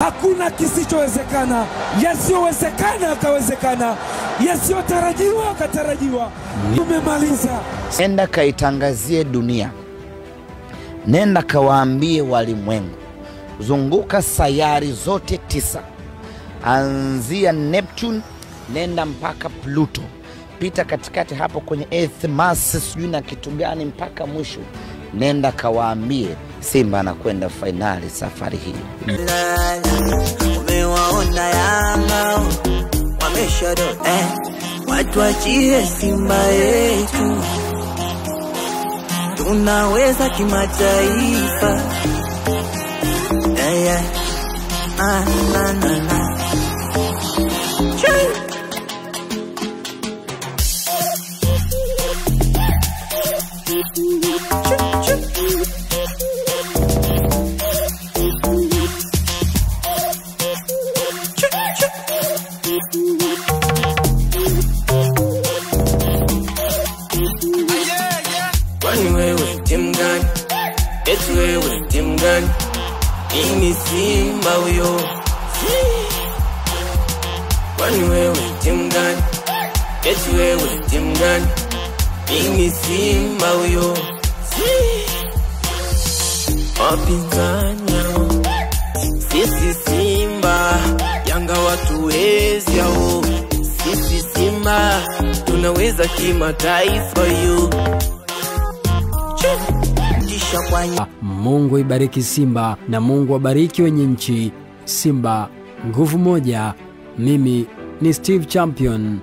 hakuna kisichowezekana. Yasiyowezekana yakawezekana, yasiyotarajiwa yakatarajiwa. Tumemaliza. Nenda kaitangazie dunia, nenda kawaambie walimwengu, zunguka sayari zote 9, anzia Neptune, nenda mpaka Pluto, pita katikati hapo kwenye Earth, Mars, sijui na kitu gani mpaka mwisho. Nenda kawaambie Simba anakwenda finali safari hii. Umewaona Yanga wameshado, watu wachie Simba yetu, tunaweza kimataifa. Kwani wewe timu gani? Eti wewe timu gani? Ini Simba huyo. Kwani wewe timu gani? Eti wewe timu gani? Ini Simba huyo. Wapinzani sisi Simba, Yanga watu wezi hao. Sisi Simba tunaweza kimataifa yo. Mungu ibariki Simba na Mungu abariki wenye nchi. Simba nguvu moja. Mimi ni Steve Champion.